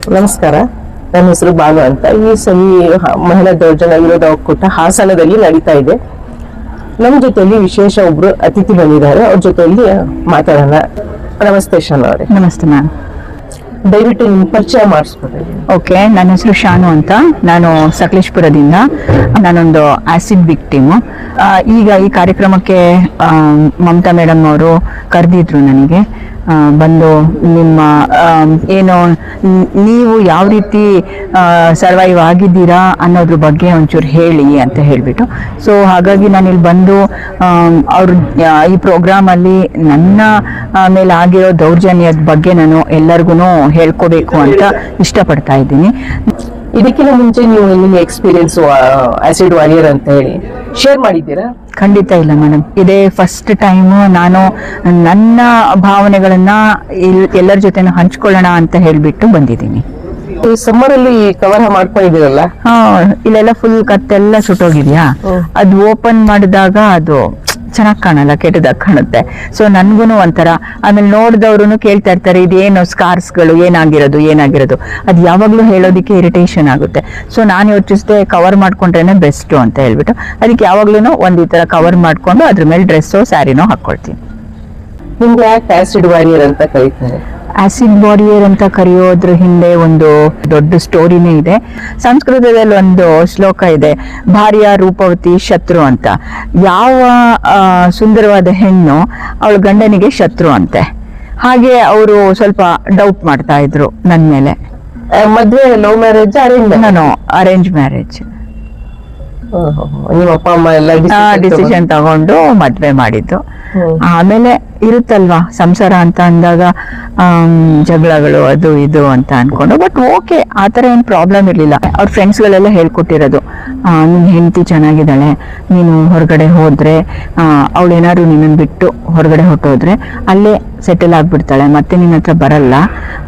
ನಮಸ್ಕಾರ, ನನ್ನ ಹೆಸರು ಬಾನು ಅಂತ. ಈ ಸರಿ ಮಹಿಳಾ ದೌರ್ಜನ್ಯ ವಿರೋಧ ಒಕ್ಕೂಟ ಹಾಸನದಲ್ಲಿ ನಡೀತಾ ಇದೆ. ನಮ್ಮ ಜೊತೆಯಲ್ಲಿ ವಿಶೇಷ ಒಬ್ರು ಅತಿಥಿ ಬಂದಿದ್ದಾರೆ. ಅವ್ರ ಜೊತೆಯಲ್ಲಿ ಮಾತಾಡೋಣ. ನಮಸ್ತೆ ಶಾನು ಅವರೇ. ನಮಸ್ತೆ ಮ್ಯಾಮ್. ದಯವಿಟ್ಟು ನಿಮ್ಮ ಪರಿಚಯ ಮಾಡಿಸ್ಕೊಡಿ. ಓಕೆ, ನನ್ನ ಹೆಸರು ಶಾನು ಅಂತ. ನಾನು ಸಕಲೇಶ್ಪುರದಿಂದ. ನಾನೊಂದು ಆಸಿಡ್ ವಿಕ್ಟಿಮು. ಈಗ ಈ ಕಾರ್ಯಕ್ರಮಕ್ಕೆ ಮಮತಾ ಮೇಡಮ್ ಅವರು ಕರೆದಿದ್ರು ನನಗೆ. ಬಂದು ನಿಮ್ಮ ಏನು ನೀವು ಯಾವ ರೀತಿ ಸರ್ವೈವ್ ಆಗಿದ್ದೀರಾ ಅನ್ನೋದ್ರ ಬಗ್ಗೆ ಒಂಚೂರು ಹೇಳಿ ಅಂತ ಹೇಳಿಬಿಟ್ಟು. ಸೊ ಹಾಗಾಗಿ ನಾನಿಲ್ಲಿ ಬಂದು ಅವ್ರ ಈ ಪ್ರೋಗ್ರಾಮಲ್ಲಿ ನನ್ನ ಮೇಲೆ ಆಗಿರೋ ದೌರ್ಜನ್ಯದ ಬಗ್ಗೆ ನಾನು ಎಲ್ಲರಿಗೂ ಹೇಳ್ಕೋಬೇಕು ಅಂತ ಇಷ್ಟಪಡ್ತಾ ಇದ್ದೀನಿ. ಇದಕ್ಕಿಂತ ಮುಂಚೆ ನೀವು ನಿಮ್ಮ ಎಕ್ಸ್ಪೀರಿಯನ್ಸ್ ಆಸಿಡ್ ವಾರಿಯರ್ ಅಂತ ಹೇಳಿ ಶೇರ್ ಮಾಡಿದ್ದೀರಾ? ಖಂಡಿತ ಇಲ್ಲ ಮೇಡಮ್. ಇದೇ ಫಸ್ಟ್ ಟೈಮು ನಾನು ನನ್ನ ಭಾವನೆಗಳನ್ನ ಎಲ್ಲರ ಜೊತೆನೂ ಹಂಚ್ಕೊಳ್ಳೋಣ ಅಂತ ಹೇಳ್ಬಿಟ್ಟು ಬಂದಿದ್ದೀನಿ. ಸಮ್ಮರ್ ಅಲ್ಲಿ ಕವರ್ ಮಾಡ್ಕೊಂಡಿದ್ದೀರಲ್ಲ? ಇಲ್ಲೆಲ್ಲ ಫುಲ್ ಕತ್ತೆಲ್ಲ ಸುಟ್ಟೋಗಿದ್ಯಾ. ಅದು ಓಪನ್ ಮಾಡಿದಾಗ ಅದು ಚೆನ್ನಾಗಿ ಕಾಣಲ್ಲ, ಕೆಟ್ಟದಾಗ ಕಾಣುತ್ತೆ. ಸೊ ನನ್ಗೂ ಒಂಥರ. ಆಮೇಲೆ ನೋಡಿದವ್ರು ಕೇಳ್ತಾ ಇರ್ತಾರೆ, ಇದೇನು ಸ್ಕಾರ್ಸ್ಗಳು ಏನಾಗಿರೋದು ಅದು ಯಾವಾಗ್ಲೂ ಹೇಳೋದಿಕ್ಕೆ ಇರಿಟೇಷನ್ ಆಗುತ್ತೆ. ಸೊ ನಾನು ಯೋಚಿಸಿದೆ ಕವರ್ ಮಾಡ್ಕೊಂಡ್ರೇನೆ ಬೆಸ್ಟ್ ಅಂತ ಹೇಳ್ಬಿಟ್ಟು ಅದಕ್ಕೆ ಯಾವಾಗ್ಲೂ ಒಂದ್ ಈ ತರ ಕವರ್ ಮಾಡ್ಕೊಂಡು ಅದ್ರ ಮೇಲೆ ಡ್ರೆಸ್ಸೋ ಸ್ಯಾರಿನೋ ಹಾಕೊಳ್ತೀನಿ. ನಿಮ್ಗೆ ಯಾಕೆ ಆಸಿಡ್ ವಾರಿಯರ್ ಅಂತ ಕರೀತಾರೆ? ಆಸಿಡ್ ವಾರಿಯರ್ ಅಂತ ಕರೆಯೋದ್ರ ಹಿಂದೆ ಒಂದು ದೊಡ್ಡ ಸ್ಟೋರಿನೇ ಇದೆ. ಸಂಸ್ಕೃತದಲ್ಲಿ ಒಂದು ಶ್ಲೋಕ ಇದೆ, ಭಾರ್ಯ ರೂಪವತಿ ಶತ್ರು ಅಂತ. ಯಾವ ಸುಂದರವಾದ ಹೆಣ್ಣು ಅವಳ ಗಂಡನಿಗೆ ಶತ್ರು ಅಂತೆ. ಹಾಗೆ ಅವರು ಸ್ವಲ್ಪ ಡೌಟ್ ಮಾಡ್ತಾ ಇದ್ರು ನನ್ ಮೇಲೆ. ಮದ್ವೆ ಲವ್ ಮ್ಯಾರೇಜ್ ಅರೇಂಜ್? ನಾನು ಅರೇಂಜ್ ಮ್ಯಾರೇಜ್. ನಿಮ್ಮ ಅಪ್ಪ ಅಮ್ಮ ಎಲ್ಲ ಡಿಸಿಷನ್ ತಗೊಂಡು ಮದ್ವೆ ಮಾಡಿದ್ದು. ಆಮೇಲೆ ಇರುತ್ತಲ್ವಾ ಸಂಸಾರ ಅಂತ ಅಂದಾಗ ಜಗಳಗಳು ಅದು ಇದು ಅಂತ ಅನ್ಕೊಂಡು. ಬಟ್ ಓಕೆ, ಆತರ ಏನ್ ಪ್ರಾಬ್ಲಮ್ ಇರ್ಲಿಲ್ಲ. ಅವ್ರ ಫ್ರೆಂಡ್ಸ್ ಗಳೆಲ್ಲ ಹೇಳ್ಕೊಟ್ಟಿರೋದು, ನಿನ್ ಹೆಂಡತಿ ಚೆನ್ನಾಗಿದ್ದಾಳೆ, ನೀನು ಹೊರಗಡೆ ಹೋದ್ರೆ ಅವಳು ಏನಾದ್ರು ನಿನ್ನನ್ ಬಿಟ್ಟು ಹೊರಗಡೆ ಹೊಟ್ಟೋದ್ರೆ ಅಲ್ಲೇ ಸೆಟಲ್ ಆಗ್ಬಿಡ್ತಾಳೆ, ಮತ್ತೆ ನಿನ್ನ ಹತ್ರ ಬರಲ್ಲ,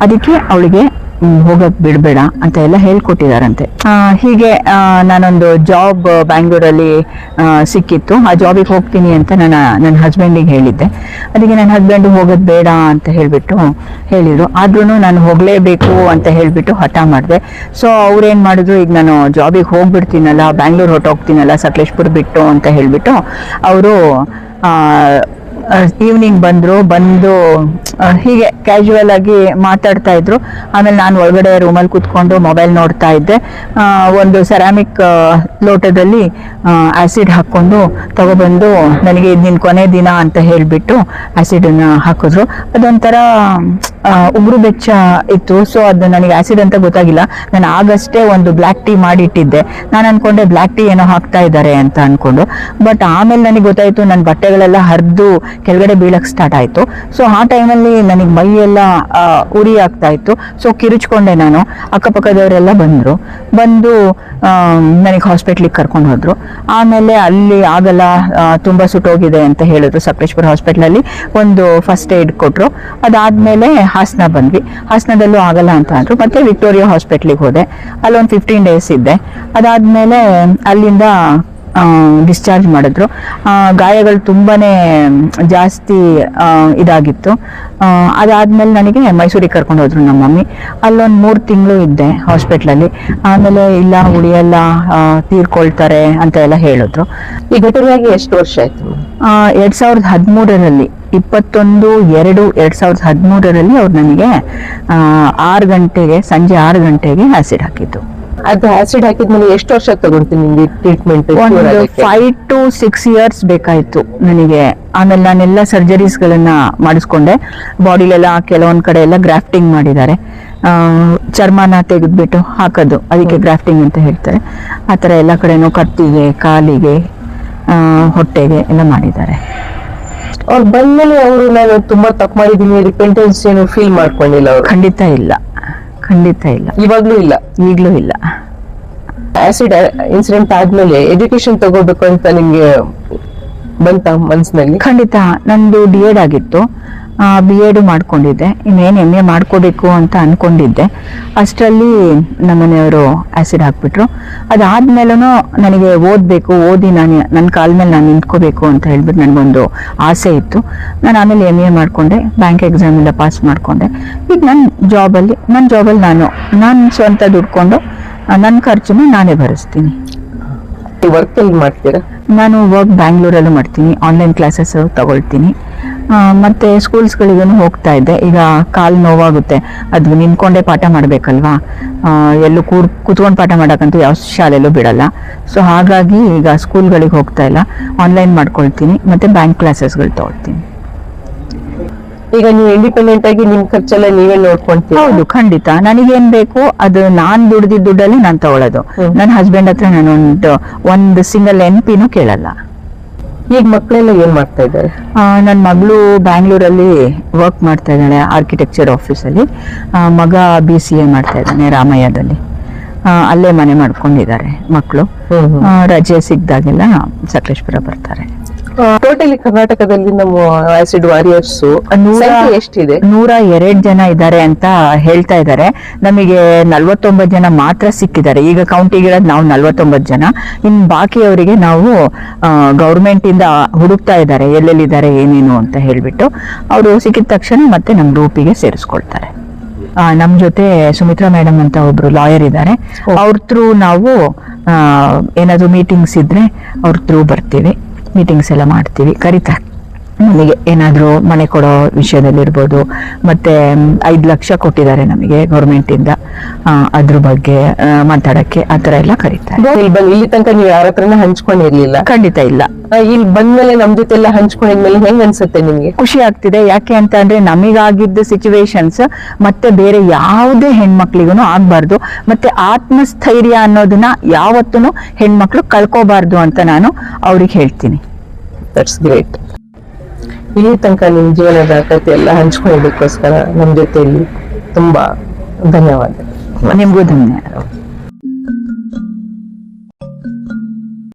ಅದಕ್ಕೆ ಅವಳಿಗೆ ಹೋಗಕ್ ಬಿಡ್ಬೇಡ ಅಂತ ಎಲ್ಲ ಹೇಳ್ಕೊಟ್ಟಿದಾರಂತೆ. ಹೀಗೆ ನಾನೊಂದು ಜಾಬ್ ಬ್ಯಾಂಗ್ಳೂರಲ್ಲಿ ಸಿಕ್ಕಿತ್ತು. ಆ ಜಾಬಿಗೆ ಹೋಗ್ತೀನಿ ಅಂತ ನನ್ನ ಹಸ್ಬೆಂಡಿಗೆ ಹೇಳಿದ್ದೆ. ಅದಕ್ಕೆ ನನ್ನ ಹಸ್ಬೆಂಡ್ ಹೋಗೋದ್ ಬೇಡ ಅಂತ ಹೇಳ್ಬಿಟ್ಟು ಹೇಳಿದ್ರು. ಆದ್ರೂ ನಾನು ಹೋಗ್ಲೇಬೇಕು ಅಂತ ಹೇಳ್ಬಿಟ್ಟು ಹಠ ಮಾಡಿದೆ. ಸೊ ಅವ್ರೇನ್ ಮಾಡಿದ್ರು, ಈಗ ನಾನು ಜಾಬಿಗೆ ಹೋಗ್ಬಿಡ್ತೀನಲ್ಲ, ಬ್ಯಾಂಗ್ಳೂರ್ ಹೊಟ್ಟೋಗ್ತೀನಲ್ಲ ಸಕಲೇಶ್ಪುರ ಬಿಟ್ಟು ಅಂತ ಹೇಳ್ಬಿಟ್ಟು ಅವರು ಈವ್ನಿಂಗ್ ಬಂದು ಹೀಗೆ ಕ್ಯಾಶುವಲ್ ಆಗಿ ಮಾತಾಡ್ತಾ ಇದ್ರು. ಆಮೇಲೆ ನಾನು ಒಳಗಡೆ ರೂಮಲ್ಲಿ ಕೂತ್ಕೊಂಡು ಮೊಬೈಲ್ ನೋಡ್ತಾ ಇದ್ದೆ. ಒಂದು ಸೆರಾಮಿಕ್ ಲೋಟದಲ್ಲಿ ಆಸಿಡ್ ಹಾಕೊಂಡು ತಗೊಬಂದು ನನಗೆ ನಿನ್ ಕೊನೆ ದಿನ ಅಂತ ಹೇಳ್ಬಿಟ್ಟು ಆಸಿಡ್ ಅನ್ನ ಹಾಕಿದ್ರು. ಅದೊಂಥರ ಉಗುರು ಬೆಚ್ಚ ಇತ್ತು. ಸೊ ಅದು ನನಗೆ ಆಸಿಡ್ ಅಂತ ಗೊತ್ತಾಗಿಲ್ಲ. ನಾನು ಆಗಷ್ಟೇ ಒಂದು ಬ್ಲ್ಯಾಕ್ ಟೀ ಮಾಡಿಟ್ಟಿದ್ದೆ. ನಾನು ಅನ್ಕೊಂಡೆ ಬ್ಲ್ಯಾಕ್ ಟೀ ಏನೋ ಹಾಕ್ತಾ ಇದ್ದಾರೆ ಅಂತ ಅನ್ಕೊಂಡು. ಬಟ್ ಆಮೇಲೆ ನನಗೆ ಗೊತ್ತಾಯ್ತು ನನ್ನ ಬಟ್ಟೆಗಳೆಲ್ಲ ಹರಿದು ಕೆಳಗಡೆ ಬೀಳಕ್ ಸ್ಟಾರ್ಟ್ ಆಯ್ತು. ಸೊ ಆ ಟೈಮಲ್ಲಿ ನನಗೆ ಮೈ ಎಲ್ಲ ಉರಿ ಆಗ್ತಾ ಇತ್ತು. ಸೊ ಕಿರುಚ್ಕೊಂಡೆ ನಾನು. ಅಕ್ಕಪಕ್ಕದವರೆಲ್ಲ ಬಂದು ನನಗೆ ಹಾಸ್ಪಿಟ್ಲಿಗೆ ಕರ್ಕೊಂಡು ಹೋದ್ರು. ಆಮೇಲೆ ಅಲ್ಲಿ ಆಗಲ್ಲ, ತುಂಬಾ ಸುಟ್ಟೋಗಿದೆ ಅಂತ ಹೇಳಿದ್ರು. ಸಕಲೇಶ್ಪುರ ಹಾಸ್ಪಿಟ್ಲಲ್ಲಿ ಒಂದು ಫಸ್ಟ್ ಏಡ್ ಕೊಟ್ರು. ಅದಾದ್ಮೇಲೆ ಹಾಸನ ಬಂದ್ವಿ. ಹಾಸನದಲ್ಲೂ ಆಗಲ್ಲ ಅಂತ ಅಂದ್ರು. ಮತ್ತೆ ವಿಕ್ಟೋರಿಯಾ ಹಾಸ್ಪಿಟ್ಲಿಗೆ ಹೋದೆ. ಅಲ್ಲೊಂದು 15 days ಇದ್ದೆ. ಅದಾದ್ಮೇಲೆ ಅಲ್ಲಿಂದ ಡಿಸ್ಚಾರ್ಜ್ ಮಾಡಿದ್ರು. ಗಾಯಗಳು ತುಂಬಾನೇ ಜಾಸ್ತಿ ಇದಾಗಿತ್ತು. ಅದಾದ್ಮೇಲೆ ನನಗೆ ಮೈಸೂರಿಗೆ ಕರ್ಕೊಂಡು ಹೋದ್ರು ನಮ್ಮ ಮಮ್ಮಿ. ಅಲ್ಲೊಂದು 3 ತಿಂಗಳು ಇದ್ದೆ ಹಾಸ್ಪಿಟ್ಲಲ್ಲಿ. ಆಮೇಲೆ ಇಲ್ಲ ಉಳಿಯಲ್ಲ, ತೀರ್ಕೊಳ್ತಾರೆ ಅಂತ ಎಲ್ಲ ಹೇಳಿದ್ರು. ಈ ಘಟನೆಯಾಗಿ ಎಷ್ಟು ವರ್ಷ ಆಯ್ತು? 2013ರಲ್ಲಿ 21/2/2013ರಲ್ಲಿ ಅವ್ರು ನನಗೆ 6 ಗಂಟೆಗೆ, ಸಂಜೆ 6 ಗಂಟೆಗೆ ಆಸಿಡ್ ಹಾಕಿದ್ದು. ಅದು ಆಸಿಡ್ ಹಾಕಿದ್ಮೇಲೆ ಎಷ್ಟು ವರ್ಷ ತಗೊಂತೀನಿ ನಿಮ್ಗೆ ಟ್ರೀಟ್ಮೆಂಟ್? ಒಂದು 5 to 6 years ಬೇಕಾಯ್ತು ನನಗೆ. ಆಮೇಲೆ ನಾನೆಲ್ಲ ಸರ್ಜರೀಸ್ ಗಳನ್ನ ಮಾಡಿಸ್ಕೊಂಡೆ. ಬಾಡಿಲೆಲ್ಲ ಕೆಲವೊಂದ್ ಕಡೆ ಎಲ್ಲ ಗ್ರಾಫ್ಟಿಂಗ್ ಮಾಡಿದ್ದಾರೆ. ಚರ್ಮನ ತೆಗೆದ್ಬಿಟ್ಟು ಹಾಕೋದು, ಅದಕ್ಕೆ ಗ್ರಾಫ್ಟಿಂಗ್ ಅಂತ ಹೇಳ್ತಾರೆ. ಆತರ ಎಲ್ಲ ಕಡೆನೂ ಕತ್ತಿಗೆ, ಕಾಲಿಗೆ, ಹೊಟ್ಟೆಗೆ ಎಲ್ಲ ಮಾಡಿದ್ದಾರೆ. ಅವ್ರು ಬಂದ್ಮೇಲೆ ಅವರು ನಾನು ತುಂಬಾ ತಪ್ಪು ಮಾಡಿದೀನಿ ರಿಪೆಂಟೆನ್ಸ್ ಏನು ಫೀಲ್ ಮಾಡ್ಕೊಂಡಿಲ್ಲ ಅವರು? ಖಂಡಿತ ಇಲ್ಲ. ಇವಾಗ್ಲೂ ಇಲ್ಲ? ಈಗ್ಲೂ ಇಲ್ಲ. ಆಸಿಡ್ ಇನ್ಸಿಡೆಂಟ್ ಆದ್ಮೇಲೆ ಎಜುಕೇಶನ್ ತಗೋಬೇಕು ಅಂತ ನಿಮ್ಗೆ ಬಂತ ಮನ್ಸಿನಲ್ಲಿ? ಖಂಡಿತ. ನಂದು D.Ed ಆಗಿತ್ತು. B.Ed ಮಾಡ್ಕೊಂಡಿದ್ದೆ, ಇನ್ನೇನು MA ಮಾಡ್ಕೋಬೇಕು ಅಂತ ಅನ್ಕೊಂಡಿದ್ದೆ. ಅಷ್ಟರಲ್ಲಿ ನಮ್ಮನೆಯವರು ಆ್ಯಸಿಡ್ ಹಾಕ್ಬಿಟ್ರು. ಅದಾದ್ಮೇಲೂ ನನಗೆ ಓದಬೇಕು, ಓದಿ ನನ್ನ ಕಾಲ ಮೇಲೆ ನಾನು ನಿಂತ್ಕೋಬೇಕು ಅಂತ ಹೇಳ್ಬಿಟ್ಟು ನನಗೊಂದು ಆಸೆ ಇತ್ತು. ನಾನು ಆಮೇಲೆ MA ಮಾಡ್ಕೊಂಡೆ, ಬ್ಯಾಂಕ್ ಎಕ್ಸಾಮ್ ಎಲ್ಲ ಪಾಸ್ ಮಾಡ್ಕೊಂಡೆ. ಈಗ ನನ್ನ ಜಾಬಲ್ಲಿ ನಾನು ಸ್ವಂತ ದುಡ್ಕೊಂಡು ನನ್ನ ಖರ್ಚನ್ನು ನಾನೇ ಭರಿಸ್ತೀನಿ. ವರ್ಕ್ ಎಲ್ಲಿ ಮಾಡ್ತೀರಾ? ನಾನು ವರ್ಕ್ ಬ್ಯಾಂಗ್ಳೂರಲ್ಲೂ ಮಾಡ್ತೀನಿ, ಆನ್ಲೈನ್ ಕ್ಲಾಸಸ್ ತಗೊಳ್ತೀನಿ. ಮತ್ತೆ ಸ್ಕೂಲ್ಸ್ಗಳಿಗೂ ಹೋಗ್ತಾ ಇದ್ದೆ. ಈಗ ಕಾಲು ನೋವಾಗುತ್ತೆ, ಅದು ನಿಂತ್ಕೊಂಡೇ ಪಾಠ ಮಾಡಬೇಕಲ್ವಾ, ಎಲ್ಲೂ ಕೂತ್ಕೊಂಡು ಪಾಠ ಮಾಡೋಕ್ಕಂತೂ ಯಾವ ಶಾಲೆಯಲ್ಲೂ ಬಿಡಲ್ಲ. ಸೊ ಹಾಗಾಗಿ ಈಗ ಸ್ಕೂಲ್ಗಳಿಗೆ ಹೋಗ್ತಾ ಇಲ್ಲ, ಆನ್ಲೈನ್ ಮಾಡ್ಕೊಳ್ತೀನಿ, ಮತ್ತೆ ಬ್ಯಾಂಕ್ ಕ್ಲಾಸಸ್ಗಳು ತಗೊಳ್ತೀನಿ. ಈಗ ನೀವು ಇಂಡಿಪೆಂಡೆಂಟ್ ಆಗಿ ನಿಮ್ ಖರ್ಚೆಲ್ಲ ನೀವೇ ನೋಡ್ಕೊಂತೀರಾ? ಹೌದು, ಖಂಡಿತ. ನನಗೇನ್ ಬೇಕು ಅದು ನಾನ್ ದುಡ್ದಿದ್ದ ದುಡ್ಡಲ್ಲಿ ನಾನು ತಗೊಳ್ಳೋದು. ನನ್ನ ಹಸ್ಬೆಂಡ್ ಹತ್ರ ನಾನು ಒಂದು ಸಿಂಗಲ್ NPನೂ ಕೇಳಲ್ಲ. ಈಗ ಮಕ್ಕಳೆಲ್ಲ ಏನ್ ಮಾಡ್ತಾ ಇದ್ದಾರೆ? ನನ್ನ ಮಗಳು ಬ್ಯಾಂಗ್ಳೂರಲ್ಲಿ ವರ್ಕ್ ಮಾಡ್ತಾ ಇದ್ದಾಳೆ, ಆರ್ಕಿಟೆಕ್ಚರ್ ಆಫೀಸಲ್ಲಿ. ಮಗ BCA ಮಾಡ್ತಾ ಇದ್ದಾನೆ ರಾಮಯ್ಯದಲ್ಲಿ. ಅಲ್ಲೇ ಮನೆ ಮಾಡ್ಕೊಂಡಿದ್ದಾರೆ ಮಕ್ಕಳು. ರಜೆ ಸಿಕ್ದಾಗೆಲ್ಲ ಸಕಲೇಶ್ಪುರ ಬರ್ತಾರೆ. ಟೋಟಲಿ ಕರ್ನಾಟಕದಲ್ಲಿ ನಮ್ಮ ಆಸಿಡ್ ವಾರಿಯರ್ಸ್ ಎಷ್ಟಿದೆ? 102 ಜನ ಇದ್ದಾರೆ ಅಂತ ಹೇಳ್ತಾ ಇದ್ದಾರೆ. ನಮಗೆ 49 ಜನ ಮಾತ್ರ ಸಿಕ್ಕಿದ್ದಾರೆ. ಈಗ ಕೌಂಟಿಗೆ ಇರೋದು ನಾವು 49 ಜನ. ಇನ್ ಬಾಕಿಯವರಿಗೆ ನಾವು ಗೌರ್ಮೆಂಟ್ ಇಂದ ಹುಡುಕ್ತಾ ಇದ್ದಾರೆ, ಎಲ್ಲೆಲ್ಲಿದ್ದಾರೆ ಏನೇನು ಅಂತ ಹೇಳ್ಬಿಟ್ಟು. ಅವರು ಸಿಕ್ಕಿದ ತಕ್ಷಣ ಮತ್ತೆ ನಮ್ಮ ಗ್ರೂಪಿಗೆ ಸೇರಿಸ್ಕೊಳ್ತಾರೆ. ನಮ್ ಜೊತೆ ಸುಮಿತ್ರಾ ಮೇಡಮ್ ಅಂತ ಒಬ್ರು ಲಾಯರ್ ಇದ್ದಾರೆ. ಅವ್ರ ಥ್ರೂ ನಾವು ಏನಾದ್ರು ಮೀಟಿಂಗ್ಸ್ ಇದ್ರೆ ಅವ್ರ ಥ್ರೂ ಬರ್ತೀವಿ, ಮೀಟಿಂಗ್ಸ್ ಎಲ್ಲ ಮಾಡ್ತೀವಿ. ಕರೀತಾರೆ ನಮಗೆ ಏನಾದರೂ ಮನೆ ಕೊಡೋ ವಿಷಯದಲ್ಲಿರ್ಬೋದು. ಮತ್ತೆ 5 ಲಕ್ಷ ಕೊಟ್ಟಿದ್ದಾರೆ ನಮಗೆ ಗೌರ್ಮೆಂಟಿಂದ, ಅದ್ರ ಬಗ್ಗೆ ಮಾತಾಡಕ್ಕೆ ಆ ಥರ ಎಲ್ಲ ಕರೀತಾರೆ. ಇಲ್ಲಿ ತನಕ ನೀವು ಯಾರ ಹತ್ರನ ಹಂಚ್ಕೊಂಡಿರ್ಲಿಲ್ಲ? ಖಂಡಿತ ಇಲ್ಲ. ಇಲ್ಲಿ ಬಂದ್ಮೇಲೆ ನಮ್ ಜೊತೆ ಎಲ್ಲ ಹಂಚ್ಕೊಂಡಿದ್ಮೇಲೆ ಹೆಂಗ್ ಅನ್ಸುತ್ತೆ ನಿಮ್ಗೆ? ಖುಷಿ ಆಗ್ತಿದೆ. ಯಾಕೆ ಅಂತ ಅಂದ್ರೆ ನಮಗಾಗಿದ್ದ ಸಿಚುವೇಶನ್ಸ್ ಮತ್ತೆ ಬೇರೆ ಯಾವುದೇ ಹೆಣ್ಮಕ್ಳಿಗೂ ಆಗ್ಬಾರ್ದು. ಮತ್ತೆ ಆತ್ಮಸ್ಥೈರ್ಯ ಅನ್ನೋದನ್ನ ಯಾವತ್ತೂ ಹೆಣ್ಮಕ್ಳು ಕಳ್ಕೋಬಾರ್ದು ಅಂತ ನಾನು ಅವ್ರಿಗೆ ಹೇಳ್ತೀನಿ. That's great. ಇಲ್ಲಿ ತನಕ ನಿಮ್ ಜೀವನದ ಕಥೆ ಎಲ್ಲ ಹಂಚ್ಕೊಳ್ಳೋದಕ್ಕೋಸ್ಕರ ನಮ್ ಜೊತೆಯಲ್ಲಿ ತುಂಬಾ ಧನ್ಯವಾದ. ನಿಮ್ಗೂ ಧನ್ಯವಾದ.